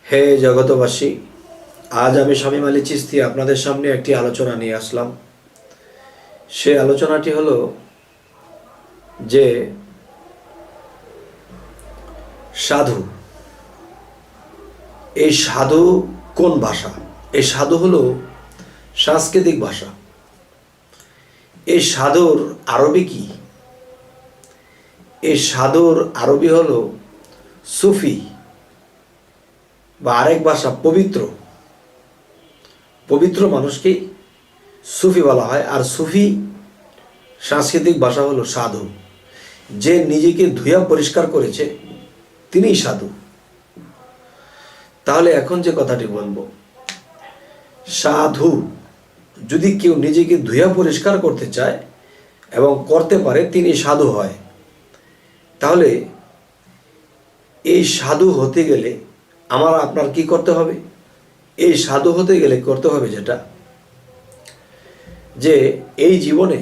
হে জগতবাসী, আজ আমি শামীম আলী চিশতি আপনাদের সামনে একটি আলোচনা নিয়ে আসলাম। সে আলোচনাটি হলো যে সাধু। এই সাধু কোন ভাষা? এই সাধু হলো সাংস্কৃতিক ভাষা। এই সাধুর আরবি কি? এই সাধুর আরবি হলো সুফি, বা আরেক ভাষা পবিত্র। পবিত্র মানুষকেই সুফি বলা হয়। আর সুফি সাংস্কৃতিক ভাষা হলো সাধু। যে নিজেকে ধুয়া পরিষ্কার করেছে তিনিই সাধু। তাহলে এখন যে কথাটি বলবো, সাধু যদি কেউ নিজেকে ধুয়া পরিষ্কার করতে চায় এবং করতে পারে, তিনি সাধু হয়। তাহলে এই সাধু হতে গেলে আমার আপনার কি করতে হবে? এই সাধু হতে গেলে করতে হবে যেটা, যে এই জীবনে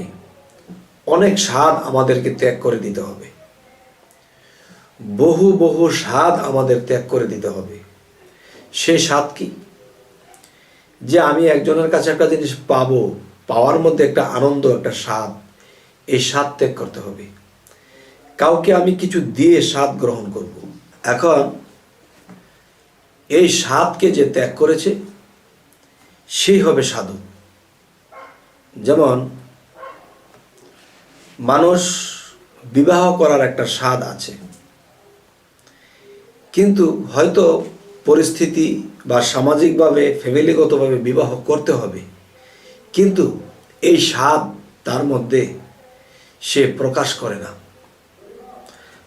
অনেক স্বাদ আমাদেরকে ত্যাগ করে দিতে হবে। বহু বহু স্বাদ আমাদের ত্যাগ করে দিতে হবে। সেই স্বাদ কি? যে আমি একজনের কাছে একটা জিনিস পাবো, পাওয়ার মধ্যে একটা আনন্দ, একটা স্বাদ, এই স্বাদ ত্যাগ করতে হবে। কাউকে আমি কিছু দিয়ে স্বাদ গ্রহণ করব। এখন এই স্বাদকে যে ত্যাগ করেছে সেই হবে সাধু। যেমন মানুষ বিবাহ করার একটা স্বাদ আছে, কিন্তু হয়তো পরিস্থিতি বা সামাজিকভাবে ফ্যামিলিগতভাবে বিবাহ করতে হবে, কিন্তু এই স্বাদ তার মধ্যে সে প্রকাশ করে না।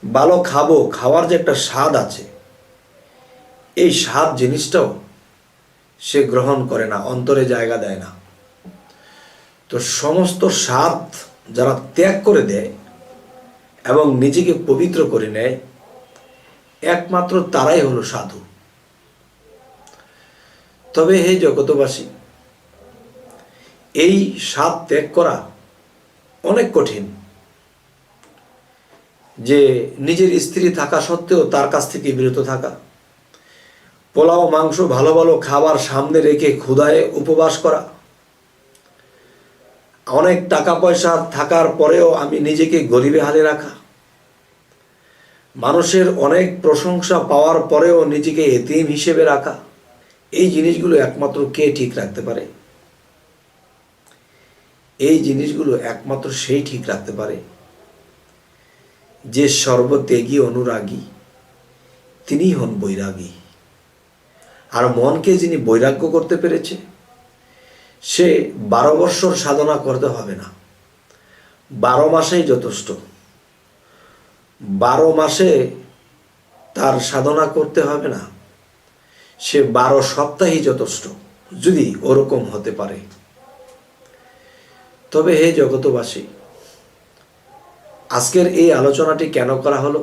ভালো খাবো, খাওয়ার যে একটা স্বাদ আছে, এই স্বাদ জিনিসটাও সে গ্রহণ করে না, অন্তরে জায়গা দেয় না। তো সমস্ত স্বাদ যারা ত্যাগ করে দেয় এবং নিজেকে পবিত্র করে নেয়, একমাত্র তারাই হলো সাধু। তবে হে জগতবাসী, এই স্বাদ ত্যাগ করা অনেক কঠিন। যে নিজের স্ত্রী থাকা সত্ত্বেও তার কাছ থেকে বিরত থাকা, পোলাও মাংস ভালো ভালো খাবার সামনে রেখে ক্ষুধায় উপবাস করা, অনেক টাকা পয়সা থাকার পরেও আমি নিজেকে গরিবে হালে রাখা, মানুষের অনেক প্রশংসা পাওয়ার পরেও নিজেকে এতিম হিসেবে রাখা, এই জিনিসগুলো একমাত্র কে ঠিক রাখতে পারে? এই জিনিসগুলো একমাত্র সেই ঠিক রাখতে পারে যে সর্বত্যাগী অনুরাগী, তিনিই হন বৈরাগী। আর মনকে যিনি বৈরাগ্য করতে পেরেছে, সে 12 বৎসর সাধনা করতে হবে না, 12 মাসেই যথেষ্ট। 12 মাসে তার সাধনা করতে হবে না, সে 12 সপ্তাহেই যথেষ্ট, যদি ওরকম হতে পারে। তবে হে জগতবাসী, আজকের এই আলোচনাটি কেন করা হলো?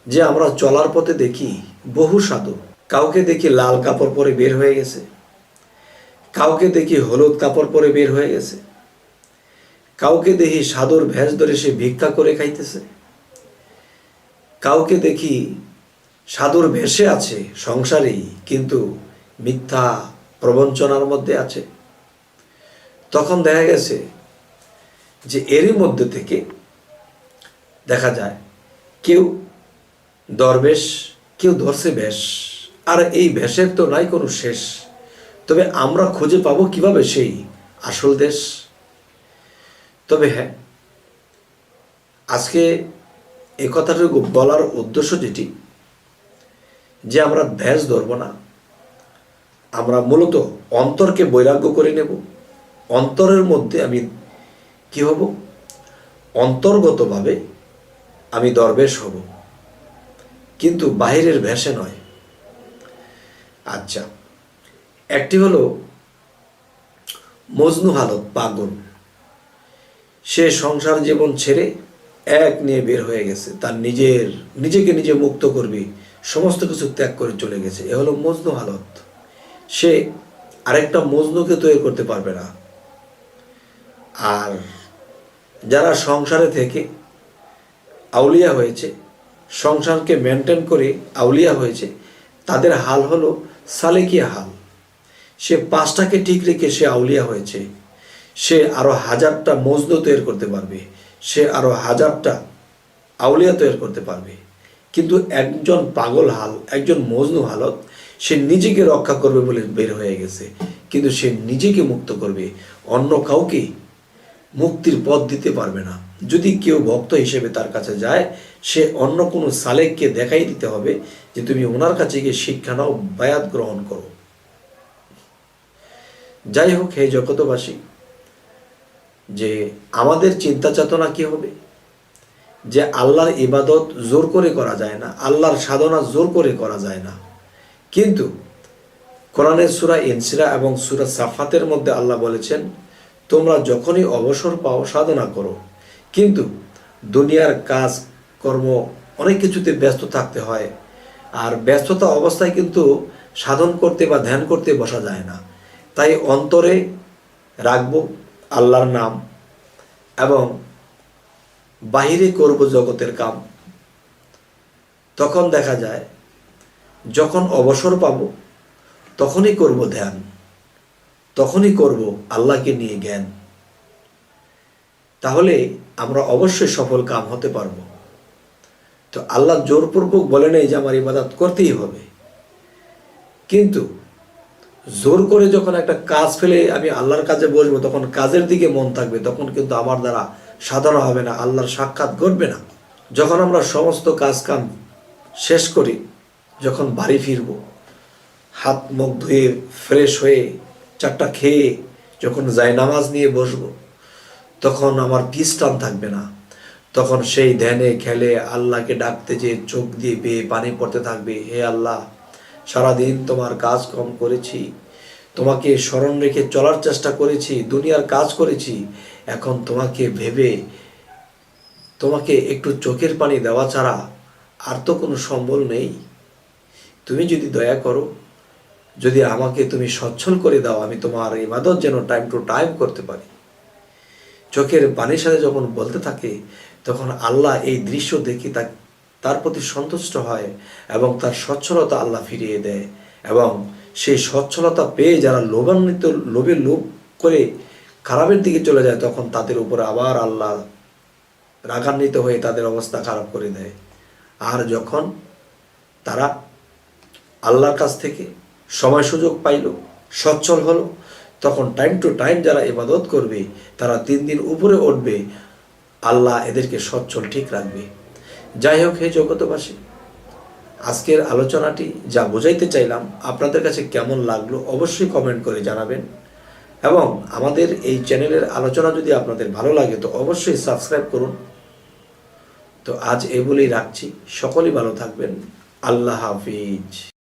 যে আমরা চলার পথে দেখি বহু সাধু। কাউকে দেখি লাল কাপড় পরে বের হয়ে গেছে, কাউকে দেখি হলুদ কাপড় পরে বের হয়ে গেছে, কাউকে দেখি সাধুর ভেষ ধরে সে ভিক্ষা করে খাইতেছে, কাউকে দেখি সাধুর ভেষে আছে সংসারেই, কিন্তু মিথ্যা প্রবঞ্চনার মধ্যে আছে। তখন দেখা গেছে যে এরই মধ্যে থেকে দেখা যায় কেউ দরবেশ, কেউ ধরছে ভেষ। আর এই ভেষের তো নাই কোনো শেষ। তবে আমরা খুঁজে পাবো কিভাবে সেই আসল দেশ? তবে হ্যাঁ, আজকে এই কথাটুকু বলার উদ্দেশ্য যেটি, যে আমরা ভেষ ধরব না, আমরা মূলত অন্তরকে বৈরাগ্য করে নেব। অন্তরের মধ্যে আমি কি হব? অন্তর্গতভাবে আমি দরবেশ হব, কিন্তু বাহিরের ভেষে নয়। আচ্ছা, একটি হলো মজনু হালত, পাগল। সে সংসার জীবন ছেড়ে এক নিয়ে বের হয়ে গেছে, তার নিজেকে নিজে মুক্ত করবে, সমস্ত কিছু ত্যাগ করে চলে গেছে। এ হলো মজনু হালত। সে আরেকটা মজনুকে তৈরি করতে পারবে না। আর যারা সংসারে থেকে আউলিয়া হয়েছে, সংসারকে মেনটেন করে আউলিয়া হয়েছে, তাদের হাল হলো সালেকিয়া হাল। সে 5টাকে ঠিক রেখে সে আউলিয়া হয়েছে, সে আরো 1000টা মজনু তৈরি করতে পারবে, সে আরো 1000টা আউলিয়া তৈরি করতে পারবে। কিন্তু একজন পাগল হাল, একজন মজনু হালত, সে নিজেকে রক্ষা করবে বলে বের হয়ে গেছে, কিন্তু সে নিজেকে মুক্ত করবে, অন্য কাউকে মুক্তির পথ দিতে পারবে না। যদি কেউ ভক্ত হিসেবে তার কাছে যায়, সে অন্য কোনো সালেককে দেখাই দিতে হবে যে তুমি ওনার কাছে গিয়ে শিক্ষা নাও, বায়াত গ্রহণ করো। যাই হোক, হে জগতবাসী, যে আমাদের চিন্তা চেতনা কি হবে যে আল্লাহর ইবাদত জোর করে করা যায় না, আল্লাহর সাধনা জোর করে করা যায় না। কিন্তু কোরআনের সূরা ইনসিরা এবং সূরা সাফাতের মধ্যে আল্লাহ বলেছেন, তোমরা যখনই অবসর পাও সাধনা করো। কিন্তু দুনিয়ার কাজ কর্ম অনেক কিছুতে ব্যস্ত থাকতে হয়, আর ব্যস্ততা অবস্থায় কিন্তু সাধন করতে বা ধ্যান করতে বসা যায় না। তাই অন্তরে রাখবো আল্লাহর নাম এবং বাহিরে করব জগতের কাম। তখন দেখা যায় যখন অবসর পাব তখনই করব ধ্যান, তখনই করব আল্লাহকে নিয়ে জ্ঞান। তাহলে আমরা অবশ্যই সফল কাম হতে পারবো। তো আল্লাহ জোরপূর্বক বলে নেই যে আমার ইবাদত করতেই হবে, কিন্তু জোর করে যখন একটা কাজ ফেলে আমি আল্লাহর কাজে বসবো, তখন কাজের দিকে মন থাকবে, তখন কিন্তু আমার দ্বারা সাধনা হবে না, আল্লাহর সাক্ষাৎ ঘটবে না। যখন আমরা সমস্ত কাজ কাম শেষ করি, যখন বাড়ি ফিরব, হাত মুখ ধুয়ে ফ্রেশ হয়ে 4টা খেয়ে যখন যাই নামাজ নিয়ে বসবো, তখন আমার পিছ টান থাকবে না। তখন সেই ধ্যানে খেলে আল্লাহকে ডাকতে যে চোখ দিয়ে বেয়ে পানি পড়তে থাকবে, হে আল্লাহ, সারাদিন তোমার কাজ কম করেছি, তোমাকে স্মরণ রেখে চলার চেষ্টা করেছি, দুনিয়ার কাজ করেছি, এখন তোমাকে ভেবে তোমাকে একটু চোখের পানি দেওয়া ছাড়া আর তো কোনো সম্বল নেই। তুমি যদি দয়া করো, যদি আমাকে তুমি সচ্ছল করে দাও, আমি তোমার ইবাদত যেন টাইম টু টাইম করতে পারি। চোখের পানির সাথে যখন বলতে থাকে, তখন আল্লাহ এই দৃশ্য দেখি তার প্রতি সন্তুষ্ট হয় এবং তার সচ্ছলতা আল্লাহ ফিরিয়ে দেয়। এবং সেই সচ্ছলতা পেয়ে যারা লোভে লোভ করে খারাপের দিকে চলে যায়, তখন তাদের উপরে আবার আল্লাহ রাগান্বিত হয়ে তাদের অবস্থা খারাপ করে দেয়। আর যখন তারা আল্লাহর কাছ থেকে সময় সুযোগ পাইল, সচ্ছল হলো, তখন টাইম টু টাইম যারা ইবাদত করবে তারা 3 দিন উপরে উঠবে, আল্লাহ এদেরকে সচ্ছল ঠিক রাখবে। যাই হোক, হে জগতবাসী, আজকের আলোচনাটি যা বোঝাইতে চাইলাম আপনাদের কাছে কেমন লাগলো অবশ্যই কমেন্ট করে জানাবেন। এবং আমাদের এই চ্যানেলের আলোচনা যদি আপনাদের ভালো লাগে তো অবশ্যই সাবস্ক্রাইব করুন। তো আজ এই বলেই রাখছি, সকলেই ভালো থাকবেন। আল্লাহ হাফিজ।